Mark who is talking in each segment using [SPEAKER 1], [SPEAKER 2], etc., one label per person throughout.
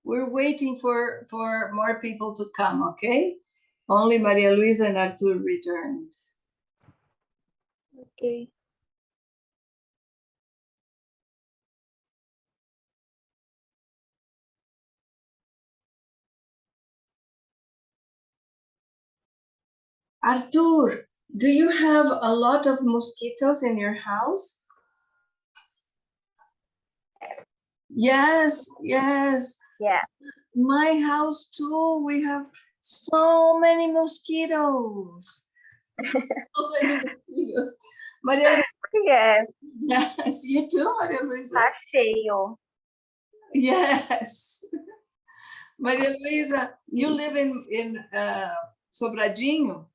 [SPEAKER 1] We're waiting for more people to come, okay? Only Maria Luisa and Artur returned.
[SPEAKER 2] Okay.
[SPEAKER 1] Artur, do you have a lot of mosquitoes in your house? Yes, yes.
[SPEAKER 2] Yeah.
[SPEAKER 1] My house too. We have so many mosquitoes. So many mosquitoes. Maria,
[SPEAKER 2] Yes.
[SPEAKER 1] yes, you too, Maria Luisa.
[SPEAKER 2] Tá cheio.
[SPEAKER 1] Yes. Maria Luisa, you live in Sobradinho?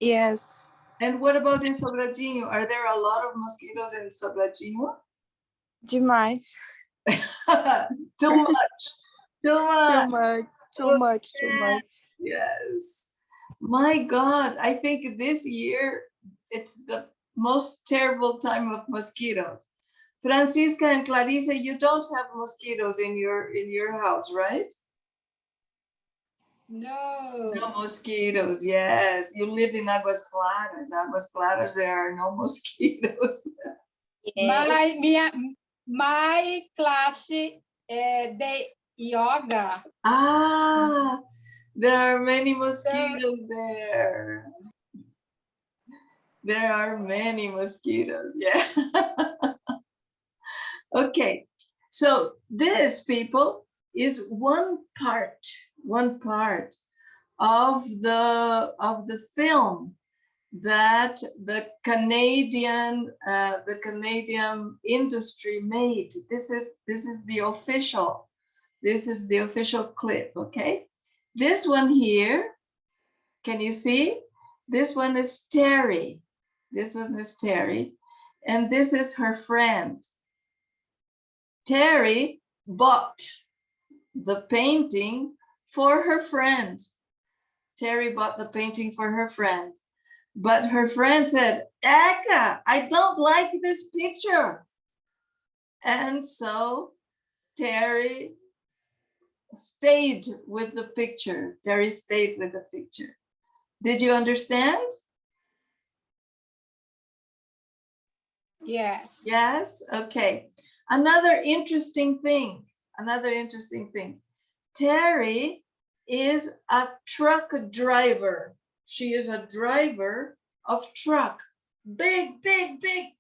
[SPEAKER 2] Yes.
[SPEAKER 1] And what about in Sobradinho? Are there a lot of mosquitoes in Sobradinho?
[SPEAKER 2] Demais.
[SPEAKER 1] Too much. Too much.
[SPEAKER 2] Too much. Too much. Too much.
[SPEAKER 1] Yes. My God, I think this year it's the most terrible time of mosquitoes. Francisca and Clarissa, you don't have mosquitoes in your house, right?
[SPEAKER 3] No.
[SPEAKER 1] No mosquitoes, yes. You live in Aguas Claras. Aguas Claras, there are no mosquitoes.
[SPEAKER 3] Yes. My class de yoga.
[SPEAKER 1] Ah, there are many mosquitoes there. There are many mosquitoes, yeah. Okay, so this, people, is one part of the film that the Canadian industry made. This is the official clip. Okay, this one here, can you see? This one is Terry. This one is Terry, and this is her friend. Terry bought the painting for her friend. Terry bought the painting for her friend. But her friend said, Eka, I don't like this picture. And so Terry stayed with the picture. Terry stayed with the picture. Did you understand?
[SPEAKER 3] Yes.
[SPEAKER 1] Yes, okay. Another interesting thing. Terry is a truck driver. She is a driver of truck. Big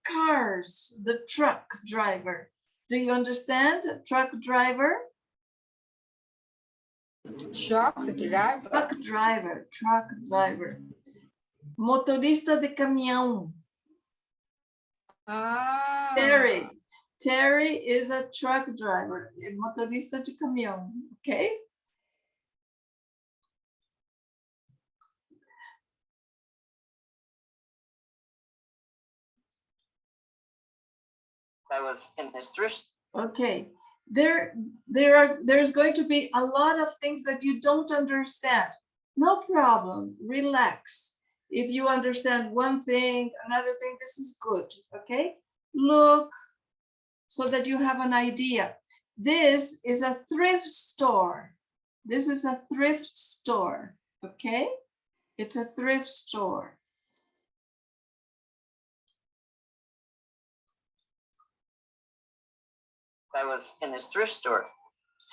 [SPEAKER 1] cars. The truck driver. Do you understand? Truck driver?
[SPEAKER 3] Truck driver.
[SPEAKER 1] Truck driver. Motorista de caminhão.
[SPEAKER 3] Ah.
[SPEAKER 1] Terry is a truck driver, motorista de caminhão, okay?
[SPEAKER 4] I was in his thrift.
[SPEAKER 1] Okay, there's going to be a lot of things that you don't understand. No problem, relax. If you understand one thing, another thing, this is good, okay? Look so that you have an idea. This is a thrift store. This is a thrift store, okay? It's a thrift store.
[SPEAKER 4] I was in this thrift store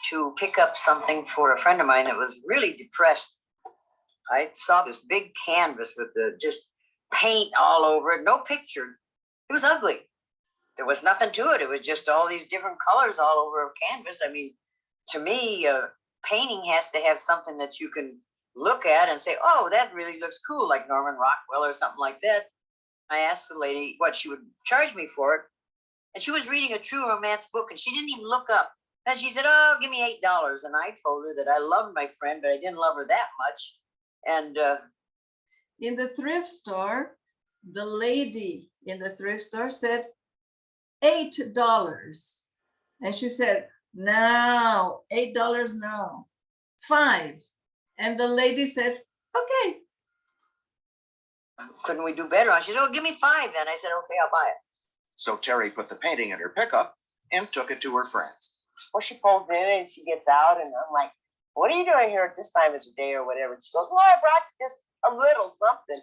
[SPEAKER 4] to pick up something for a friend of mine that was really depressed. I saw this big canvas with the just paint all over it, no picture. It was ugly. There was nothing to it. It was just all these different colors all over a canvas. I mean, to me, painting has to have something that you can look at and say, oh, that really looks cool, like Norman Rockwell or something like that. I asked the lady what she would charge me for it. And she was reading a true romance book and she didn't even look up. And she said, oh, give me $8. And I told her that I loved my friend, but I didn't love her that much. And
[SPEAKER 1] in the thrift store, the lady in the thrift store said $8. And she said, no, $8, no, 5. And the lady said, okay.
[SPEAKER 4] Couldn't we do better? She said, oh, give me 5 then. I said, okay, I'll buy it.
[SPEAKER 5] So Terry put the painting in her pickup and took it to her friend.
[SPEAKER 6] Well, she pulls in and she gets out, and I'm like, what are you doing here at this time of the day or whatever? And she goes, well, I brought you just a little something.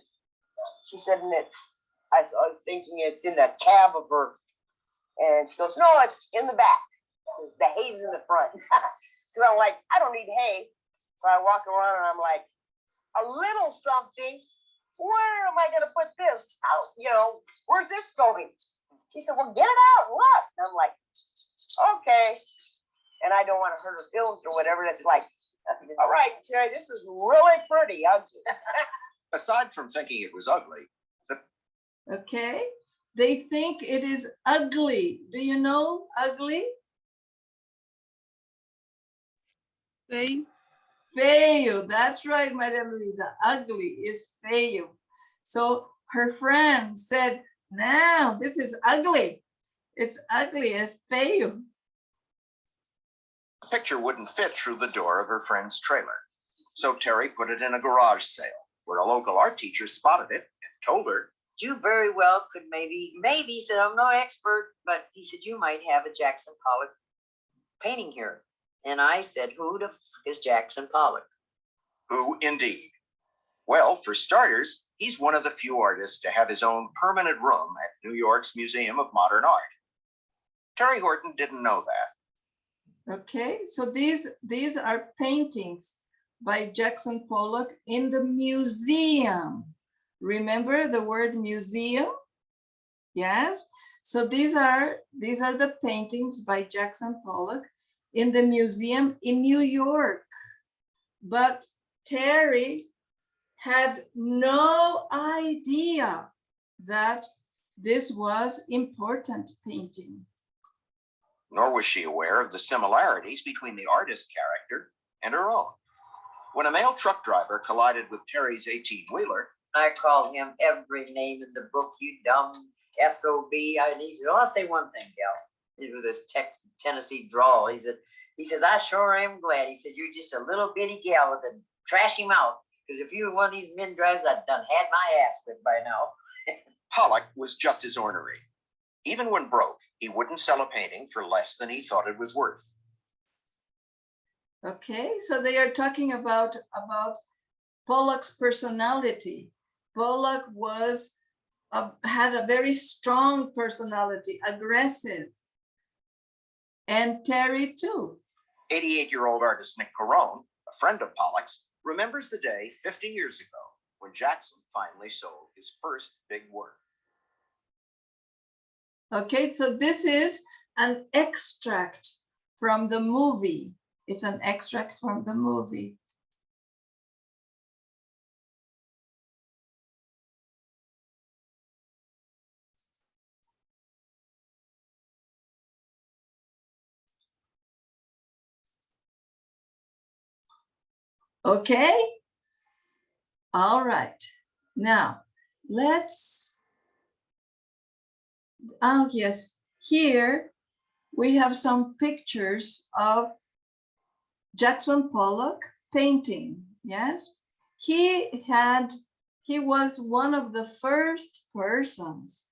[SPEAKER 6] She said, and I was thinking it's in the cab of her. And she goes, no, it's in the back. The hay's in the front. Because I'm like, I don't need hay. So I walk around and I'm like, a little something. Where am I going to put this? How, where's this going? She said, well, get it out. Look. And I'm like, okay. And I don't want to hurt her feelings or whatever. It's like, all right, Terry, this is really pretty.
[SPEAKER 5] Aside from thinking it was ugly,
[SPEAKER 1] Okay. They think it is ugly. Do you know ugly?
[SPEAKER 2] Feio.
[SPEAKER 1] Feio. That's right, Maria Luisa. Ugly is feio. So her friend said, no, this is ugly. It's ugly and feio.
[SPEAKER 5] the picture wouldn't fit through the door of her friend's trailer. So Terry put it in a garage sale, where a local art teacher spotted it and told her,
[SPEAKER 4] You very well could maybe, he said, I'm no expert, but he said, you might have a Jackson Pollock painting here. And I said, who the fuck is Jackson Pollock?
[SPEAKER 5] who indeed? Well, for starters, he's one of the few artists to have his own permanent room at New York's Museum of Modern Art. Terry Horton didn't know that.
[SPEAKER 1] Okay, so these are paintings by Jackson Pollock in the museum. Remember the word museum? Yes. So these are the paintings by Jackson Pollock in the museum in New York. But Terry had no idea that this was important painting.
[SPEAKER 5] Nor was she aware of the similarities between the artist's character and her own. When a male truck driver collided with Terry's 18-wheeler,
[SPEAKER 4] I called him every name in the book, you dumb SOB. And he said, I'll say one thing, Gal. With this Tennessee drawl, he says, I sure am glad. He said, you're just a little bitty gal with a trashy mouth. Because if you were one of these men drivers, I'd done had my ass with by now.
[SPEAKER 5] Pollock was just as ornery. Even when broke, he wouldn't sell a painting for less than he thought it was worth.
[SPEAKER 1] Okay, so they are talking about Pollock's personality. Pollock had a very strong personality, aggressive, and Terry too.
[SPEAKER 5] 88-year-old artist Nick Carone, a friend of Pollock's, remembers the day 50 years ago when Jackson finally sold his first big work.
[SPEAKER 1] Okay, so this is an extract from the movie. It's an extract from the movie. Okay, all right. Now, yes, here we have some pictures of Jackson Pollock painting, yes? He was one of the first persons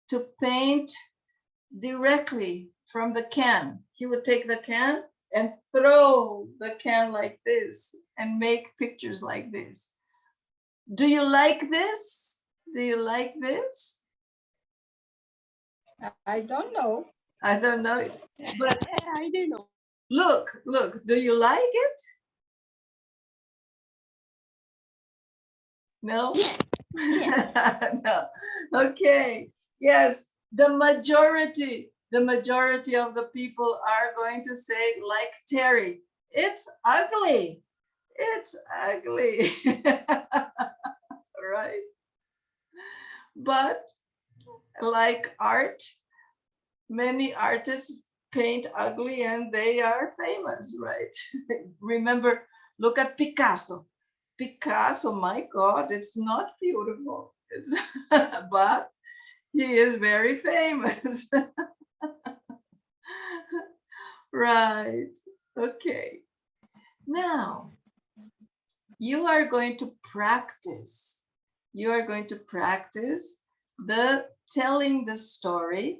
[SPEAKER 1] to paint directly from the can. He would take the can and throw the can like this and make pictures like this. Do you like this? Do you like this?
[SPEAKER 3] I don't know.
[SPEAKER 1] I don't know, but
[SPEAKER 2] I don't know.
[SPEAKER 1] look, do you like it? No? No. Okay. Yes, the majority of the people are going to say, like Terry, it's ugly. It's ugly. Right? But like art, many artists paint ugly and they are famous, right? Remember, look at Picasso. Picasso, my God, it's not beautiful. It's but he is very famous. Right. Okay. Now, you are going to practice. You are going to practice telling the story.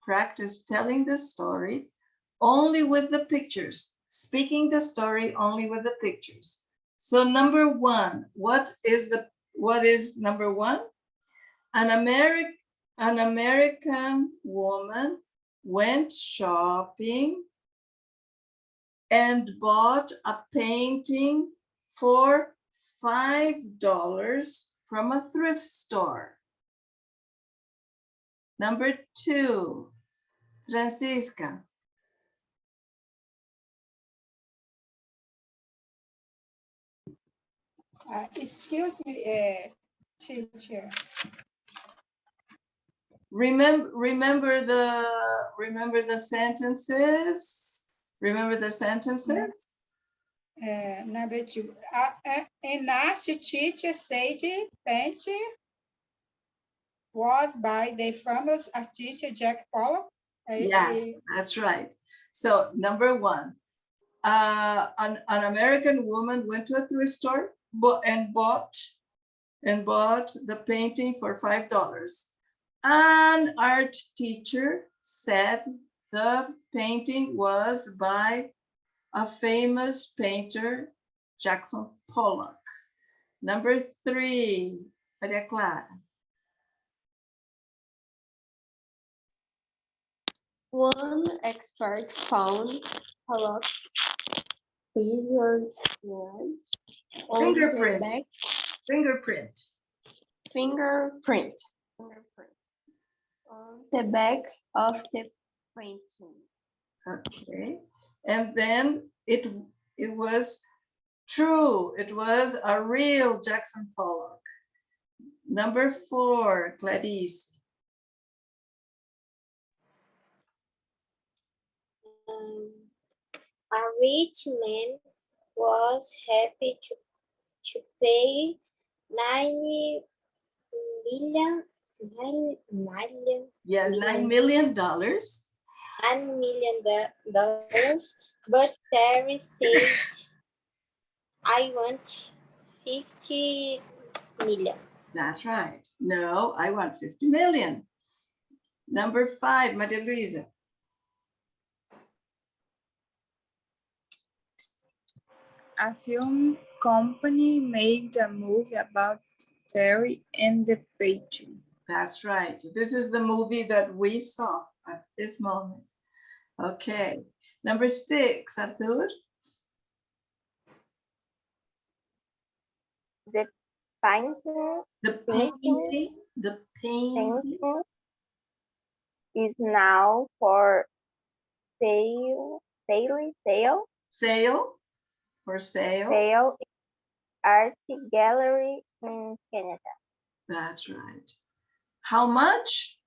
[SPEAKER 1] Practice telling the story only with the pictures. Speaking the story only with the pictures. So number one, what is number one? An American woman went shopping and bought a painting for $5 from a thrift store. Number two, Francisca.
[SPEAKER 3] Excuse me, teacher.
[SPEAKER 1] Remember the sentences. Remember the sentences.
[SPEAKER 3] Number two, an art teacher said painting was by the famous artist Jack Pollock.
[SPEAKER 1] Yes, that's right. So number one, an American woman went to a thrift store and bought the painting for $5. An art teacher said the painting was by a famous painter, Jackson Pollock. Number three, Maria Clara.
[SPEAKER 7] One expert found Pollock's fingerprint on the back.
[SPEAKER 1] Fingerprint
[SPEAKER 7] on the back of the painting.
[SPEAKER 1] Okay, and then it was true. It was a real Jackson Pollock. Number four, Clarice.
[SPEAKER 8] A rich man was happy to pay 90 million.
[SPEAKER 1] Yes, $9 million.
[SPEAKER 8] $9 million, but Terry said, I want 50 million.
[SPEAKER 1] That's right. No, I want 50 million. Number five, Maria Luisa.
[SPEAKER 2] A film company made a movie about Terry and the painting.
[SPEAKER 1] That's right. This is the movie that we saw at this moment. Okay. Number six, Artur.
[SPEAKER 9] The painting is now for sale in art gallery in Canada.
[SPEAKER 1] That's right. How much?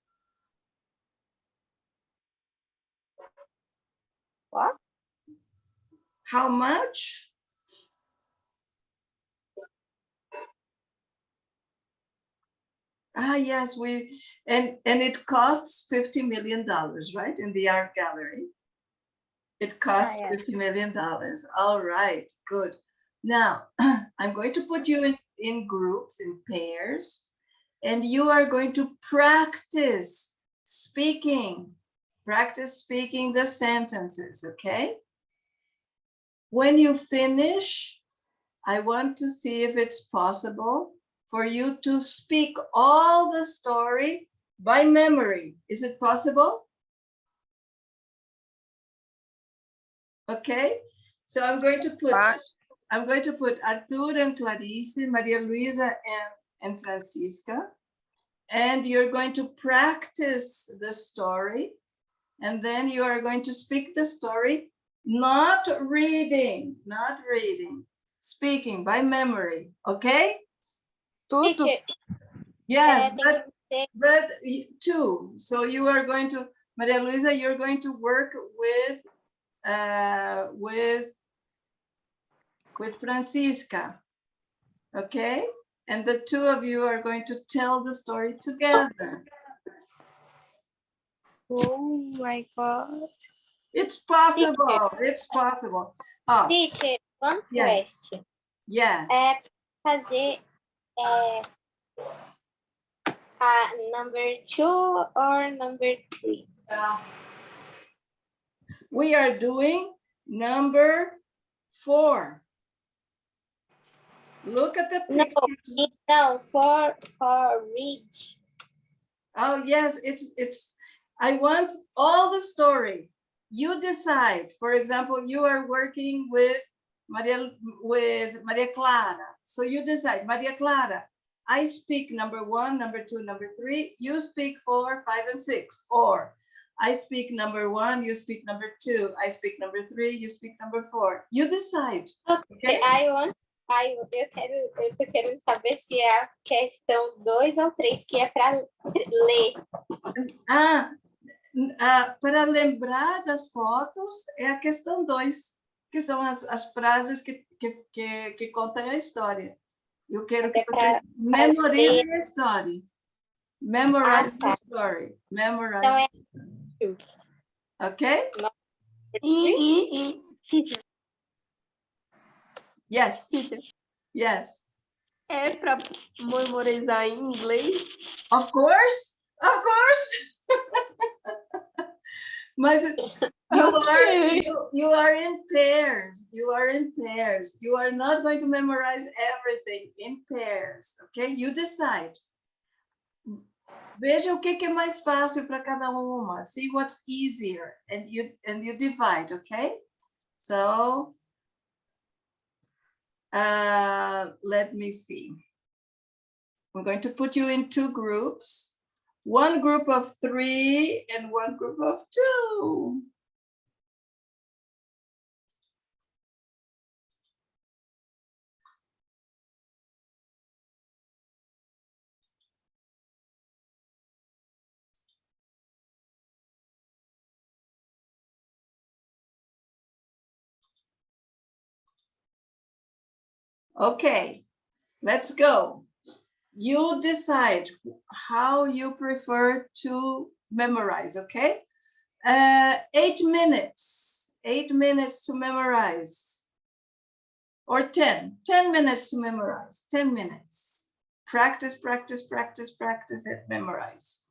[SPEAKER 9] What?
[SPEAKER 1] How much? Yes, and it costs $50 million, right? In the art gallery. It costs
[SPEAKER 9] yes.
[SPEAKER 1] $50 million. All right, good. Now, I'm going to put you in groups, in pairs, and you are going to practice speaking the sentences, okay? When you finish, I want to see if it's possible for you to speak all the story by memory. Is it possible? Okay, so I'm going to put Artur and Clarice, Maria Luisa and Francisca, and you're going to practice the story, and then you are going to speak the story, not reading, speaking by memory, okay?
[SPEAKER 8] Teacher,
[SPEAKER 1] Yes, but two. So you are going to, Maria Luisa, you're going to work with Francisca. Okay? And the two of you are going to tell the story together.
[SPEAKER 2] Oh my God.
[SPEAKER 1] It's possible. It's possible. Oh,
[SPEAKER 8] Teacher, one
[SPEAKER 1] yes.
[SPEAKER 8] question.
[SPEAKER 1] Yes.
[SPEAKER 8] É fazer a number 2 or number 3?
[SPEAKER 1] We are doing number 4. Look at the picture.
[SPEAKER 8] No, for read.
[SPEAKER 1] Oh yes, it's. I want all the story. You decide. For example, you are working with Maria Clara. So you decide, Maria Clara, I speak number 1, number 2, number 3. You speak 4, 5, and 6. Or I speak number 1, you speak number 2. I speak number 3, you speak number 4. You decide. Okay?
[SPEAKER 8] Eu tô querendo saber se é a questão 2 ou 3 que é para ler.
[SPEAKER 1] Para lembrar das fotos é a questão 2, que são as frases que contam a história. Eu quero que vocês memorizem a história. Memorize the story. Memorize the story. Ok?
[SPEAKER 7] Teacher,
[SPEAKER 1] Yes.
[SPEAKER 7] teacher.
[SPEAKER 1] Yes.
[SPEAKER 7] É para memorizar em inglês?
[SPEAKER 1] Of course. Of course. Mas you are in pairs. You are in pairs. You are not going to memorize everything in pairs. Okay? You decide. Veja o que é mais fácil para cada uma. See what's easier and you divide, okay? So let me see. I'm going to put you in 2 groups. 1 group of 3 and 1 group of 2. Okay, let's go. You decide how you prefer to memorize, okay? 8 minutes. 8 minutes to memorize. Or 10 minutes to memorize. 10 minutes. Practice, practice, practice, practice, and memorize.